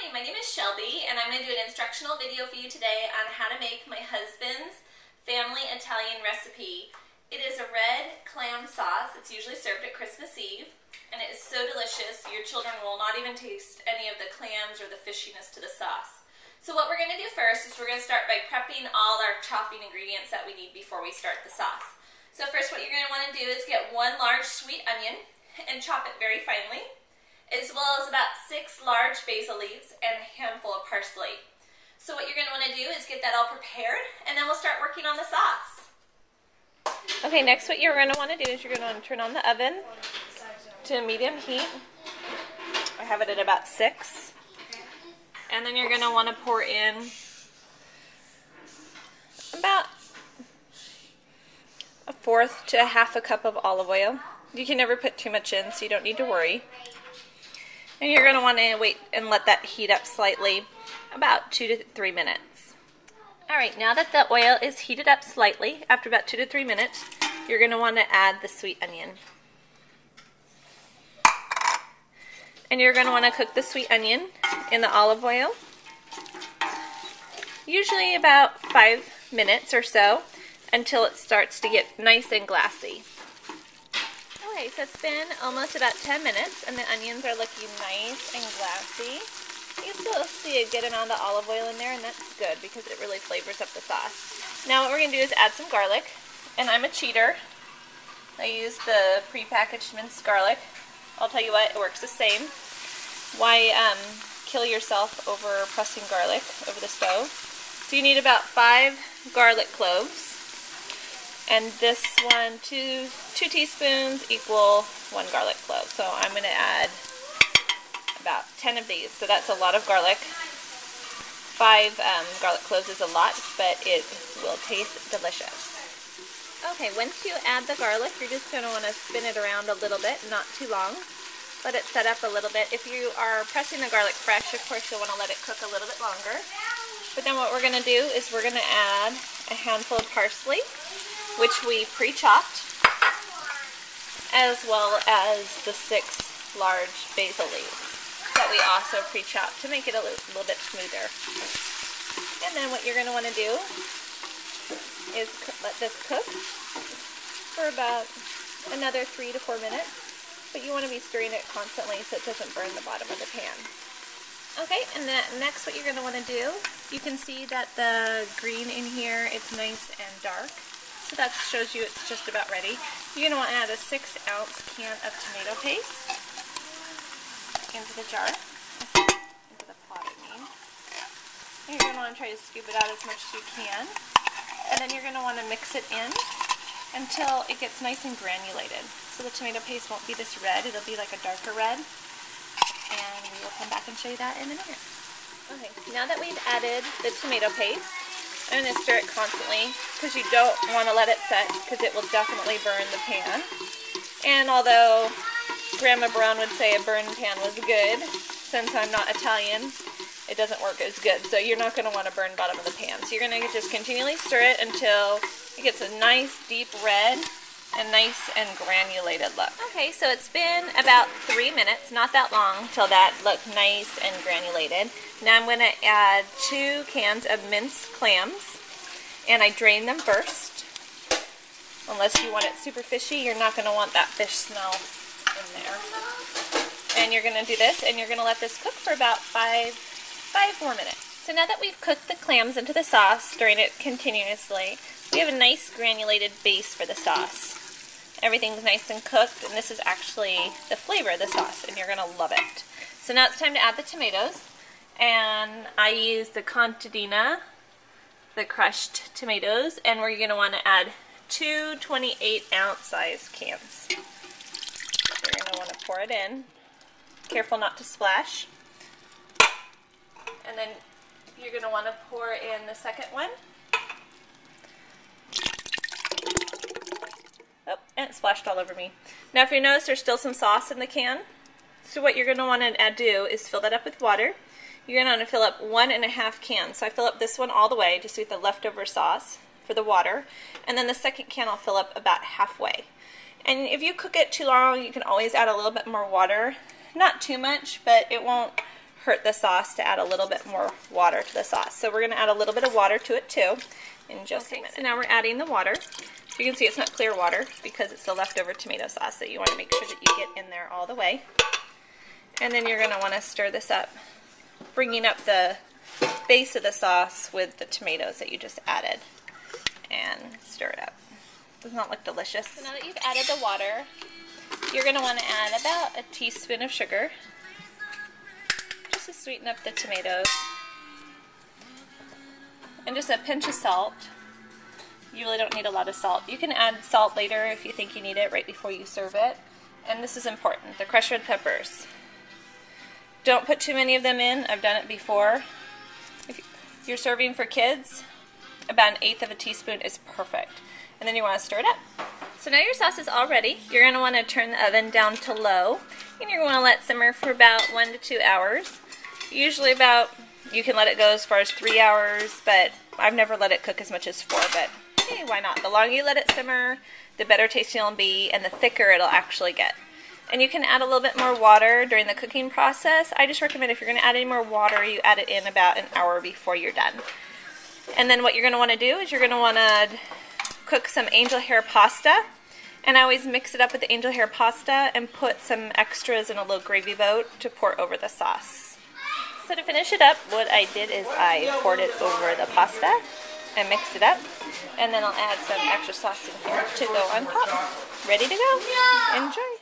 Hi, my name is Shelby, and I'm going to do an instructional video for you today on how to make my husband's family Italian recipe. It is a red clam sauce. It's usually served at Christmas Eve, and it is so delicious your children will not even taste any of the clams or the fishiness to the sauce. So what we're going to do first is we're going to start by prepping all our chopping ingredients that we need before we start the sauce. So first what you're going to want to do is get one large sweet onion and chop it very finely, as well as about 6 large basil leaves and a handful of parsley. So what you're going to want to do is get that all prepared, and then we'll start working on the sauce. Okay, next what you're going to want to do is you're going to want to turn on the oven to medium heat. I have it at about 6. And then you're going to want to pour in about 1/4 to 1/2 cup of olive oil. You can never put too much in, so you don't need to worry. And you're going to want to wait and let that heat up slightly, about 2 to 3 minutes. Alright, now that the oil is heated up slightly, after about 2 to 3 minutes, you're going to want to add the sweet onion. And you're going to want to cook the sweet onion in the olive oil, usually about 5 minutes or so, until it starts to get nice and glassy. Okay, so it's been almost about 10 minutes and the onions are looking nice and glassy. You still see it getting on the olive oil in there, and that's good because it really flavors up the sauce. Now what we're going to do is add some garlic, and I'm a cheater. I use the pre-packaged minced garlic. I'll tell you what, it works the same. Why kill yourself over pressing garlic over the stove? So you need about 5 garlic cloves. And this one, 2 teaspoons equal 1 garlic clove. So I'm going to add about 10 of these. So that's a lot of garlic. 5 garlic cloves is a lot, but it will taste delicious. Okay, once you add the garlic, you're just going to want to spin it around a little bit, not too long. Let it set up a little bit. If you are pressing the garlic fresh, of course you'll want to let it cook a little bit longer. But then what we're going to do is we're going to add a handful of parsley, which we pre-chopped, as well as the 6 large basil leaves that we also pre-chopped to make it a little bit smoother. And then what you're going to want to do is let this cook for about another 3 to 4 minutes, but you want to be stirring it constantly so it doesn't burn the bottom of the pan. Okay, and then next what you're going to want to do, you can see that the green in here, it's nice and dark. So that shows you it's just about ready. You're going to want to add a 6-ounce can of tomato paste into the jar, into the pot I mean. And you're going to want to try to scoop it out as much as you can. And then you're going to want to mix it in until it gets nice and granulated. So the tomato paste won't be this red, it'll be like a darker red. And we will come back and show you that in a minute. Okay, now that we've added the tomato paste, I'm going to stir it constantly because you don't want to let it set because it will definitely burn the pan. And although Grandma Barone would say a burned pan was good, since I'm not Italian, it doesn't work as good. So you're not going to want to burn bottom of the pan. So you're going to just continually stir it until it gets a nice deep red and nice and granulated look. Okay, so it's been about 3 minutes, not that long, till that looked nice and granulated. Now I'm going to add 2 cans of minced clams, and I drain them first. Unless you want it super fishy, you're not going to want that fish smell in there. And you're going to do this, and you're going to let this cook for about 5 more minutes. So now that we've cooked the clams into the sauce, stirring it continuously, we have a nice granulated base for the sauce. Everything's nice and cooked, and this is actually the flavor of the sauce, and you're going to love it. So now it's time to add the tomatoes, and I used the contadina, the crushed tomatoes, and we're going to want to add 2 28-ounce size cans. You're going to want to pour it in. Careful not to splash. And then you're going to want to pour in the second one. Oh, and it splashed all over me. Now if you notice there's still some sauce in the can, so what you're going to want to do is fill that up with water. You're going to want to fill up 1.5 cans. So I fill up this one all the way just with the leftover sauce for the water, and then the second can I'll fill up about halfway. And if you cook it too long, you can always add a little bit more water. Not too much, but it won't hurt the sauce to add a little bit more water to the sauce. So we're going to add a little bit of water to it too in just a minute. So now we're adding the water. You can see it's not clear water because it's the leftover tomato sauce, so you want to make sure that you get in there all the way. And then you're going to want to stir this up, bringing up the base of the sauce with the tomatoes that you just added, and stir it up. Does not look delicious. So now that you've added the water, you're going to want to add about a teaspoon of sugar just to sweeten up the tomatoes, and just a pinch of salt. You really don't need a lot of salt. You can add salt later if you think you need it right before you serve it. And this is important, the crushed red peppers. Don't put too many of them in. I've done it before. If you're serving for kids, about 1/8 of a teaspoon is perfect. And then you want to stir it up. So now your sauce is all ready. You're going to want to turn the oven down to low, and you're going to let it simmer for about 1 to 2 hours. Usually about, you can let it go as far as 3 hours, but I've never let it cook as much as 4, but hey, why not? The longer you let it simmer, the better tasting it'll be, and the thicker it'll actually get. And you can add a little bit more water during the cooking process. I just recommend if you're going to add any more water, you add it in about an hour before you're done. And then what you're going to want to do is you're going to want to cook some angel hair pasta. And I always mix it up with the angel hair pasta and put some extras in a little gravy boat to pour over the sauce. So to finish it up, what I did is I poured it over the pasta and mixed it up. And then I'll add some extra sauce in here to go on top. Ready to go. Enjoy.